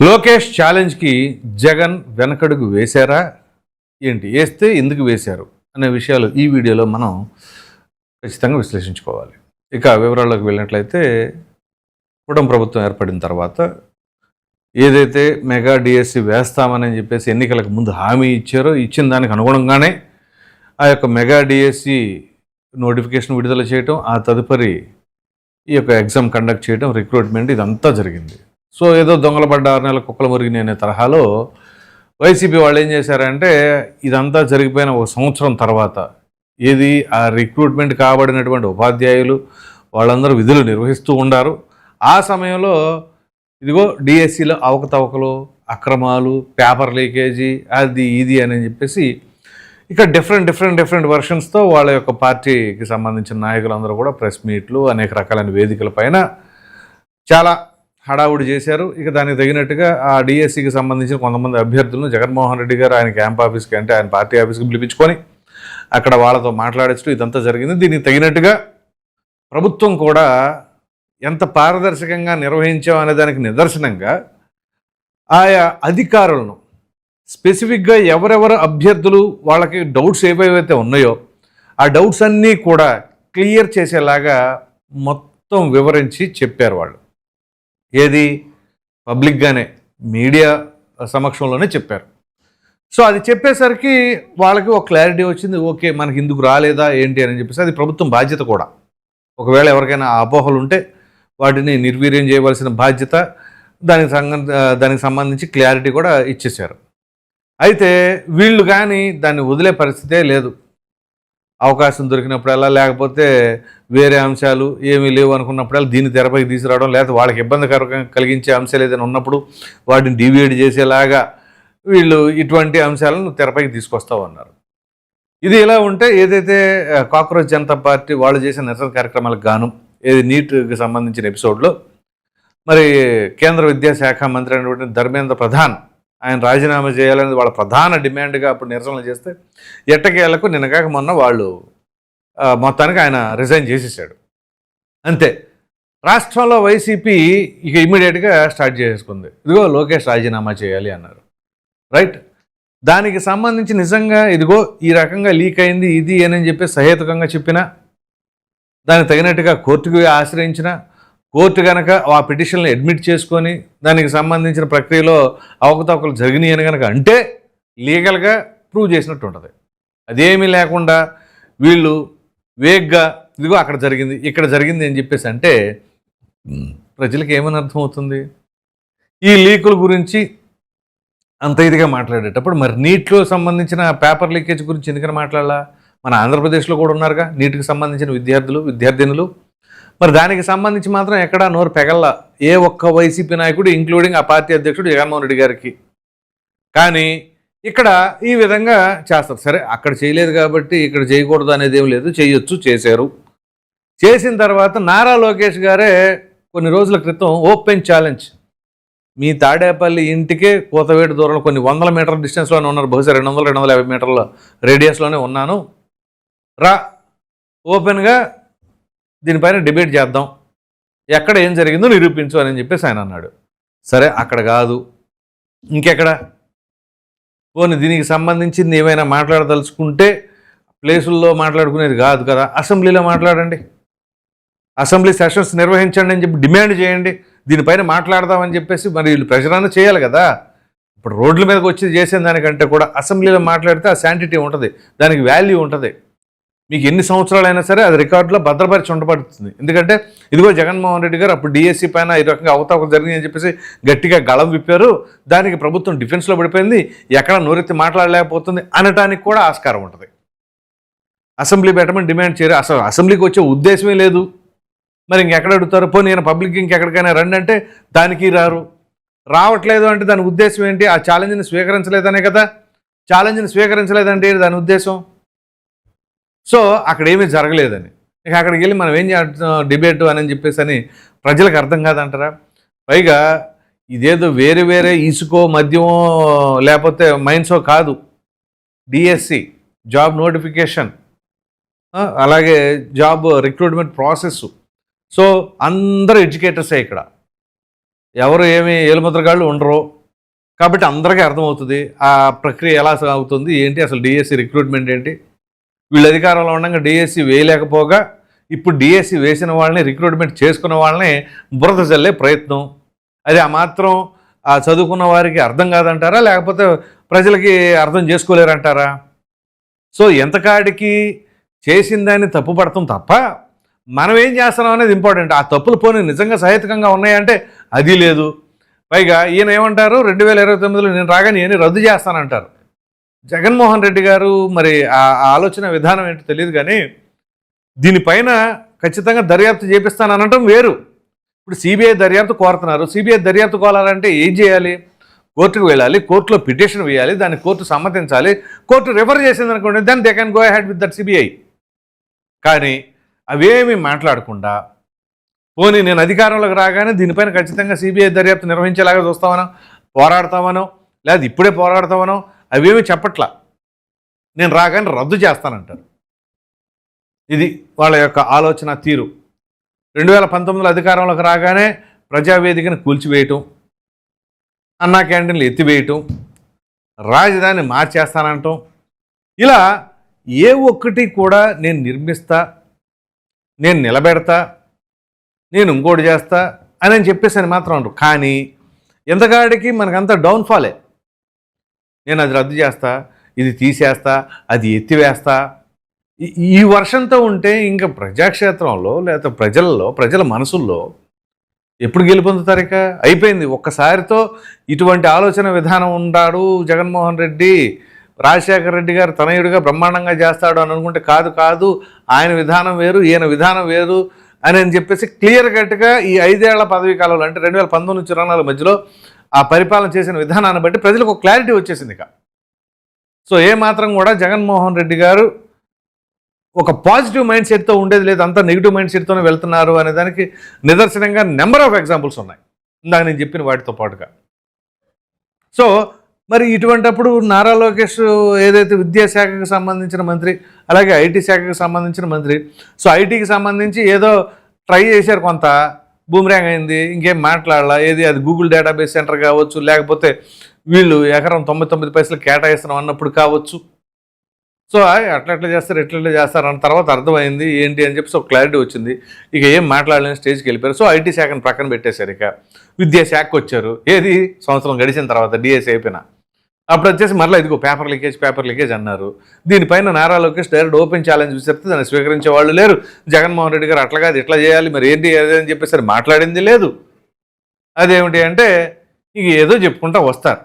లోకేష్ ఛాలెంజ్కి జగన్ వెనకడుగు వేశారా ఏంటి, వేస్తే ఎందుకు వేశారు అనే విషయాలు ఈ వీడియోలో మనం ఖచ్చితంగా విశ్లేషించుకోవాలి. ఇక వివరాల్లోకి వెళ్ళినట్లయితే కూటమి ప్రభుత్వం ఏర్పడిన తర్వాత ఏదైతే మెగా డిఎస్సి వేస్తామని చెప్పేసి ఎన్నికలకు ముందు హామీ ఇచ్చారో ఇచ్చిన దానికి అనుగుణంగానే ఆ యొక్క మెగా డిఎస్సి నోటిఫికేషన్ విడుదల చేయటం, ఆ తదుపరి ఈ యొక్క ఎగ్జామ్ కండక్ట్ చేయడం, రిక్రూట్మెంట్ ఇదంతా జరిగింది. సో ఏదో దొంగల పడ్డ 6 నెలల కుక్కల మురిగిన అనే తరహాలో వైసీపీ వాళ్ళు ఏం చేశారంటే ఇదంతా జరిగిపోయిన ఒక సంవత్సరం తర్వాత ఏది ఆ రిక్రూట్మెంట్ కాబడినటువంటి ఉపాధ్యాయులు వాళ్ళందరూ విధులు నిర్వహిస్తూ ఉండారు. ఆ సమయంలో ఇదిగో డిఎస్సిలో అవకతవకలు, అక్రమాలు, పేపర్ లీకేజీ, అది ఇది అని చెప్పేసి ఇక డిఫరెంట్ వర్షన్స్తో వాళ్ళ యొక్క పార్టీకి సంబంధించిన నాయకులందరూ కూడా ప్రెస్ మీట్లు, అనేక రకాలైన వేదికల పైన చాలా హడావుడి చేశారు. ఇక దానికి తగినట్టుగా ఆ డిఎస్సికి సంబంధించిన కొంతమంది అభ్యర్థులను జగన్మోహన్ రెడ్డి గారు ఆయన క్యాంప్ ఆఫీస్కి అంటే ఆయన పార్టీ ఆఫీస్కి పిలిపించుకొని అక్కడ వాళ్ళతో మాట్లాడచ్చు ఇదంతా జరిగింది. దీనికి తగినట్టుగా ప్రభుత్వం కూడా ఎంత పారదర్శకంగా నిర్వహించాం అనే దానికి నిదర్శనంగా ఆయా అధికారులను స్పెసిఫిక్గా ఎవరెవరు అభ్యర్థులు వాళ్ళకి డౌట్స్ ఏవైతే ఉన్నాయో ఆ డౌట్స్ అన్నీ కూడా క్లియర్ చేసేలాగా మొత్తం వివరించి చెప్పారు. వాళ్ళు ఏది పబ్లిక్గానే మీడియా సమక్షంలోనే చెప్పారు. సో అది చెప్పేసరికి వాళ్ళకి ఒక క్లారిటీ వచ్చింది. ఓకే, మనకి ఇందుకు రాలేదా ఏంటి అని చెప్పేసి అది ప్రభుత్వం బాధ్యత కూడా. ఒకవేళ ఎవరికైనా అపోహలు ఉంటే వాటిని నిర్వీర్యం చేయవలసిన బాధ్యత, దానికి సంబంధించి క్లారిటీ కూడా ఇచ్చేశారు. అయితే వీళ్ళు కానీ దాన్ని వదిలే పరిస్థితే లేదు. అవకాశం దొరికినప్పుడల్లా, లేకపోతే వేరే అంశాలు ఏమీ లేవు అనుకున్నప్పుడల్లా దీన్ని తెరపైకి తీసుకురావడం, లేకపోతే వాళ్ళకి ఇబ్బందికరంగా కలిగించే అంశాలు ఏదైనా ఉన్నప్పుడు వాటిని డివియేట్ చేసేలాగా వీళ్ళు ఇటువంటి అంశాలను తెరపైకి తీసుకొస్తూ ఉన్నారు. ఇది ఇలా ఉంటే ఏదైతే కాక్రోచ్ జనతా పార్టీ వాళ్ళు చేసిన నిరసన కార్యక్రమాలకు గాను ఏది నీట్కి సంబంధించిన ఎపిసోడ్లో మరి కేంద్ర విద్యాశాఖ మంత్రి అయినటువంటి ధర్మేంద్ర ప్రధాన్ ఆయన రాజీనామా చేయాలనేది వాళ్ళ ప్రధాన డిమాండ్గా అప్పుడు నిరసనలు చేస్తే ఎట్టకేలకు నిన్నగాక మొన్న వాళ్ళు మొత్తానికి ఆయన రిజైన్ చేసేసాడు. అంతే. రాష్ట్రంలో వైసీపీ ఇక ఇమ్మీడియట్గా స్టార్ట్ చేసుకుంది. ఇదిగో లోకేష్ రాజీనామా చేయాలి అన్నారు. రైట్. దానికి సంబంధించి నిజంగా ఇదిగో ఈ రకంగా లీక్ అయింది ఇది అని చెప్పి సహేతుకంగా చెప్పినా, దానికి తగినట్టుగా కోర్టుకు ఆశ్రయించిన కోర్టు కనుక ఆ పిటిషన్లు అడ్మిట్ చేసుకొని దానికి సంబంధించిన ప్రక్రియలో అవకతవకలు జరిగినాయి అని కనుక అంటే లీగల్గా ప్రూవ్ చేసినట్టు ఉంటుంది. అదేమీ లేకుండా వీళ్ళు వేగ్గా ఇదిగో అక్కడ జరిగింది ఇక్కడ జరిగింది అని చెప్పేసి అంటే ప్రజలకు ఏమని అర్థమవుతుంది? ఈ లీకుల గురించి అంత ఇదిగా మాట్లాడేటప్పుడు మరి నీట్లో సంబంధించిన పేపర్ లీకేజ్ గురించి ఎందుకని మాట్లాడాలా? మన ఆంధ్రప్రదేశ్లో కూడా ఉన్నారుగా నీటికి సంబంధించిన విద్యార్థినులు. మరి దానికి సంబంధించి మాత్రం ఎక్కడా నోరు పెగల్లా ఏ ఒక్క వైసీపీ నాయకుడు, ఇంక్లూడింగ్ ఆ పార్టీ అధ్యక్షుడు జగన్మోహన్ రెడ్డి గారికి. కానీ ఇక్కడ ఈ విధంగా చేస్తారు. సరే, అక్కడ చేయలేదు కాబట్టి ఇక్కడ చేయకూడదు అనేది ఏం లేదు, చేయొచ్చు, చేశారు. చేసిన తర్వాత నారా లోకేష్ గారే కొన్ని రోజుల క్రితం ఓపెన్ ఛాలెంజ్, మీ తాడేపల్లి ఇంటికే కోతవేటు దూరంలో కొన్ని 100 మీటర్ల డిస్టెన్స్లోనే ఉన్నారు, బహుశా 200-250 మీటర్ల రేడియస్లోనే ఉన్నాను, రా ఓపెన్గా దీనిపైన డిబేట్ చేద్దాం, ఎక్కడ ఏం జరిగిందో నిరూపించు అని చెప్పేసి ఆయన అన్నాడు. సరే, అక్కడ కాదు ఇంకెక్కడ పోనీ దీనికి సంబంధించింది ఏమైనా మాట్లాడదలుచుకుంటే ప్లేసుల్లో మాట్లాడుకునేది కాదు కదా, అసెంబ్లీలో మాట్లాడండి, అసెంబ్లీ సెషన్స్ నిర్వహించండి అని చెప్పి డిమాండ్ చేయండి, దీనిపైన మాట్లాడదామని చెప్పేసి మరి వీళ్ళు ప్రెషర్ చేయాలి కదా. ఇప్పుడు రోడ్ల మీదకి వచ్చి చేసిన దానికంటే కూడా అసెంబ్లీలో మాట్లాడితే ఆ శాంటిటీ ఉంటుంది, దానికి వాల్యూ ఉంటుంది. మీకు ఎన్ని సంవత్సరాలైనా సరే అది రికార్డులో భద్రపరిచి ఉండబడుతుంది. ఎందుకంటే ఇదిగో జగన్మోహన్ రెడ్డి గారు అప్పుడు డిఎస్సి పైన ఈ రకంగా అవకతవకలు జరిగింది అని చెప్పేసి గట్టిగా గళం విప్పారు, దానికి ప్రభుత్వం డిఫెన్స్లో పడిపోయింది, ఎక్కడ నోరెత్తి మాట్లాడలేకపోతుంది అనటానికి కూడా ఆస్కారం ఉంటుంది. అసెంబ్లీ పెట్టమని డిమాండ్ చేయరు, అసలు అసెంబ్లీకి వచ్చే ఉద్దేశమే లేదు, మరి ఇంకెక్కడ అడుగుతారు? పోనీ నేను పబ్లిక్ ఇంకెక్కడికైనా రండి అంటే దానికి రావట్లేదు అంటే దాని ఉద్దేశం ఏంటి? ఆ ఛాలెంజ్ని స్వీకరించలేదనే కదా. ఛాలెంజ్ని స్వీకరించలేదంటే దాని ఉద్దేశం. సో అక్కడ ఏమీ జరగలేదని, ఇక అక్కడికి వెళ్ళి మనం ఏం చేస్తాం డిబేట్ అని చెప్పేసి అని ప్రజలకు అర్థం కాదంటారా? పైగా ఇదేదో వేరే ఇసుకో మద్యమో లేకపోతే మైన్సో కాదు, డిఎస్సి జాబ్ నోటిఫికేషన్, అలాగే జాబ్ రిక్రూట్మెంట్ ప్రాసెస్. సో అందరూ ఎడ్యుకేటర్సే ఇక్కడ. ఎవరు ఏమి ఏలుముద్రగాళ్ళు ఉండరు. కాబట్టి అందరికీ అర్థమవుతుంది ఆ ప్రక్రియ ఎలా సాగుతుంది ఏంటి, అసలు డిఎస్సి రిక్రూట్మెంట్ ఏంటి. వీళ్ళు అధికారంలో ఉండగా డిఎస్సి వేయలేకపోగా ఇప్పుడు డిఎస్సి వేసిన వాళ్ళని రిక్రూట్మెంట్ చేసుకున్న వాళ్ళని బురద చల్లే ప్రయత్నం. అది ఆ మాత్రం ఆ చదువుకున్న వారికి అర్థం కాదంటారా, లేకపోతే ప్రజలకి అర్థం చేసుకోలేరంటారా? సో ఎంతకాడికి చేసిన దాన్ని తప్పు పడతాం తప్ప మనం ఏం చేస్తున్నాం అనేది ఇంపార్టెంట్. ఆ తప్పులు పోనీ నిజంగా సహేతుకంగా ఉన్నాయంటే అది లేదు. పైగా ఈయన ఏమంటారు, 2029లో నేను రాగానే ఏని రద్దు చేస్తానంటారు. జగన్మోహన్ రెడ్డి గారు మరి ఆ ఆలోచన విధానం ఏంటో తెలియదు, కానీ దీనిపైన ఖచ్చితంగా దర్యాప్తు చేపిస్తాననటం వేరు. ఇప్పుడు సిబిఐ దర్యాప్తు కోరుతున్నారు. సిబిఐ దర్యాప్తు కోరాలంటే ఏం చేయాలి? కోర్టుకు వెళ్ళాలి, కోర్టులో పిటిషన్ వేయాలి, దాన్ని కోర్టు సమ్మతించాలి, కోర్టు రిఫర్ చేసింది అనుకోండి, then they can go ahead with that CBI. కానీ అవేమీ మాట్లాడకుండా పోనీ నేను అధికారంలోకి రాగానే దీనిపైన ఖచ్చితంగా సిబిఐ దర్యాప్తు నిర్వహించేలాగా చూస్తామనో, పోరాడతామనో, లేదా ఇప్పుడే పోరాడతామనో అవేమీ చెప్పట్లా. నేను రాగానే రద్దు చేస్తానంటారు. ఇది వాళ్ళ యొక్క ఆలోచన తీరు. 2019లో అధికారంలోకి రాగానే ప్రజావేదికను కూల్చివేయటం, అన్నా క్యాంటీన్లు ఎత్తివేయటం, రాజధాని మార్చేస్తానంటాం, ఇలా ఏ ఒక్కటి కూడా నేను నిర్మిస్తా, నేను నిలబెడతా, నేను ఇంకోటి చేస్తా అని చెప్పేసి అని మాత్రం అంటారు. కానీ ఎంతకాడికి మనకంతా డౌన్ఫాలే. నేను అది రద్దు చేస్తా, ఇది తీసేస్తా, అది ఎత్తివేస్తా, ఈ వర్షంతో ఉంటే ఇంకా ప్రజాక్షేత్రంలో లేదా ప్రజల్లో, ప్రజల మనసుల్లో ఎప్పుడు గెలుపొందుతారు? ఇక అయిపోయింది. ఒక్కసారితో ఇటువంటి ఆలోచన విధానం ఉన్నాడు జగన్మోహన్ రెడ్డి, రాజశేఖర రెడ్డి గారు తనయుడిగా బ్రహ్మాండంగా చేస్తాడు అని అనుకుంటే కాదు కాదు, ఆయన విధానం వేరు, ఈయన విధానం వేరు అని చెప్పేసి క్లియర్ కట్గా ఈ 5 ఏళ్ల పదవీ కాలంలో అంటే 2019 నుంచి 24 మధ్యలో ఆ పరిపాలన చేసిన విధానాన్ని బట్టి ప్రజలకు ఒక క్లారిటీ వచ్చేసింది ఇక. సో ఏమాత్రం కూడా జగన్మోహన్ రెడ్డి గారు ఒక పాజిటివ్ మైండ్ సెట్తో ఉండేది లేదు, అంతా నెగిటివ్ మైండ్ సెట్తోనే వెళ్తున్నారు అనే దానికి నిదర్శనంగా నెంబర్ ఆఫ్ ఎగ్జాంపుల్స్ ఉన్నాయి ఇందాక నేను చెప్పిన వాటితో పాటుగా. సో మరి ఇటువంటప్పుడు నారా లోకేష్ ఏదైతే విద్యాశాఖకు సంబంధించిన మంత్రి, అలాగే ఐటీ శాఖకు సంబంధించిన మంత్రి, సో ఐటీకి సంబంధించి ఏదో ట్రై చేశారు, కొంత బూమ్రాంగ్ అయింది, ఇంకేం మాట్లాడాలా, ఏది అది గూగుల్ డేటాబేస్ సెంటర్ కావచ్చు, లేకపోతే వీళ్ళు ఎకరం 99 పైసలు కేటాయిస్తున్నాం అన్నప్పుడు కావచ్చు. సో అట్లా చేస్తారు, ఎట్లా చేస్తారు అన్న తర్వాత అర్థమైంది ఏంటి అని చెప్పి ఒక క్లారిటీ వచ్చింది. ఇక ఏం మాట్లాడలేని స్టేజ్కి వెళ్ళిపోయారు. సో ఐటీ శాఖను ప్రక్కన పెట్టేశారు, ఇక విద్యాశాఖకు వచ్చారు. ఏది సంవత్సరం గడిచిన తర్వాత డిఎస్సి అయిపోయినా అప్పుడు వచ్చేసి మరలా ఇదిగో పేపర్ లీకేజ్ అన్నారు. దీనిపైన Nara Lokesh direct open challenge విసిరితే దాన్ని స్వీకరించే వాళ్ళు లేరు. జగన్మోహన్ రెడ్డి గారు అట్లా కాదు ఇట్లా చేయాలి, మరి ఏంటి అని చెప్పేసి మాట్లాడింది లేదు. అదేమిటి అంటే ఇక ఏదో చెప్పుకుంటా వస్తారు.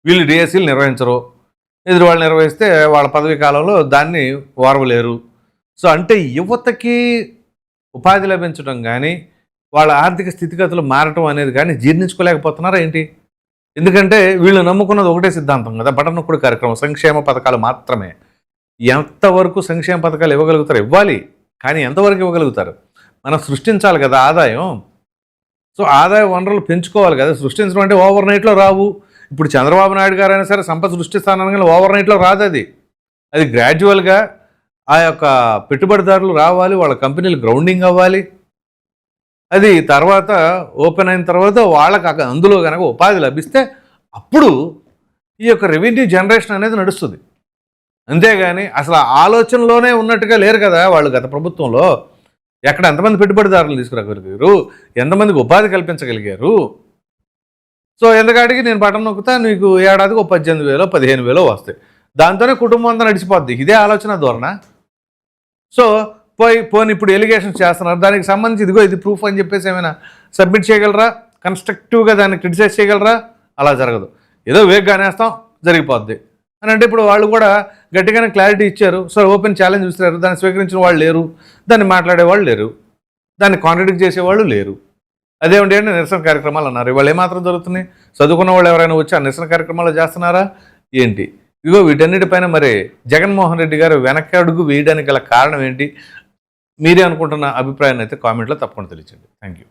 వీళ్ళు డిఎస్సీలు నిర్వహించరు, ఎదురు వాళ్ళు నిర్వహిస్తే వాళ్ళ పదవీ కాలంలో దాన్ని ఓర్వలేరు. సో అంటే యువతకి ఉపాధి లభించడం కానీ, వాళ్ళ ఆర్థిక స్థితిగతులు మారటం అనేది కానీ జీర్ణించుకోలేకపోతున్నారా ఏంటి? ఎందుకంటే వీళ్ళు నమ్ముకున్నది ఒకటే సిద్ధాంతం కదా, బటన్ నొక్కుడు కార్యక్రమం, సంక్షేమ పథకాలు మాత్రమే. ఎంతవరకు సంక్షేమ పథకాలు ఇవ్వగలుగుతారు? ఇవ్వాలి, కానీ ఎంతవరకు ఇవ్వగలుగుతారు? మనం సృష్టించాలి కదా ఆదాయం. సో ఆదాయ వనరులు పెంచుకోవాలి కదా. సృష్టించడం అంటే ఓవర్ నైట్లో రావు. ఇప్పుడు చంద్రబాబు నాయుడు గారు అయినా సరే సంపద సృష్టిస్తానని ఓవర్ నైట్లో రాదు. అది గ్రాడ్యువల్గా ఆ యొక్క పెట్టుబడిదారులు రావాలి, వాళ్ళ కంపెనీలు గ్రౌండింగ్ అవ్వాలి, అది తర్వాత ఓపెన్ అయిన తర్వాత వాళ్ళకి అందులో కనుక ఉపాధి లభిస్తే అప్పుడు ఈ యొక్క రెవెన్యూ జనరేషన్ అనేది నడుస్తుంది. అంతేగాని అసలు ఆలోచనలోనే ఉన్నట్టుగా లేరు కదా వాళ్ళు గత ప్రభుత్వంలో. ఎక్కడ ఎంతమంది పెట్టుబడిదారులు తీసుకురాగలిగారు, ఎంతమందికి ఉపాధి కల్పించగలిగారు? సో ఎందుకంటే నేను బటన్ నొక్కుతా, నీకు ఏడాదికి 18,000 15,000 వస్తాయి, దాంతోనే కుటుంబం అంతా నడిచిపోద్ది. ఇదే ఆలోచన ధోరణ. సో పోనీ ఇప్పుడు ఎలిగేషన్స్ చేస్తున్నారు, దానికి సంబంధించి ఇదిగో ఇది ప్రూఫ్ అని చెప్పేసి ఏమైనా సబ్మిట్ చేయగలరా? కన్స్ట్రక్టివ్గా దాన్ని క్రిటిసైజ్ చేయగలరా? అలా జరగదు. ఏదో వేగ్గా అనేస్తాం, జరిగిపోద్ది అని అంటే ఇప్పుడు వాళ్ళు కూడా గట్టిగానే క్లారిటీ ఇచ్చారు. సో ఓపెన్ ఛాలెంజ్ ఇస్తారు, దాన్ని స్వీకరించిన వాళ్ళు లేరు, దాన్ని మాట్లాడేవాళ్ళు లేరు, దాన్ని కాంట్రడిక్ట్ చేసేవాళ్ళు లేరు. అదేమిటి అంటే నిరసన కార్యక్రమాలు అన్నారు. ఇవాళ ఏమాత్రం జరుగుతున్నాయి? చదువుకున్న వాళ్ళు ఎవరైనా వచ్చి ఆ నిరసన కార్యక్రమాలు చేస్తున్నారా ఏంటి? ఇగో వీటన్నిటిపైన మరి జగన్మోహన్ రెడ్డి గారు వెనకడుగు వేయడానికి గల కారణం ఏంటి? మీరే అనుకుంటున్న అభిప్రాయాన్ని అయితే కామెంట్లో తప్పకుండా తెలియజేయండి. Thank you.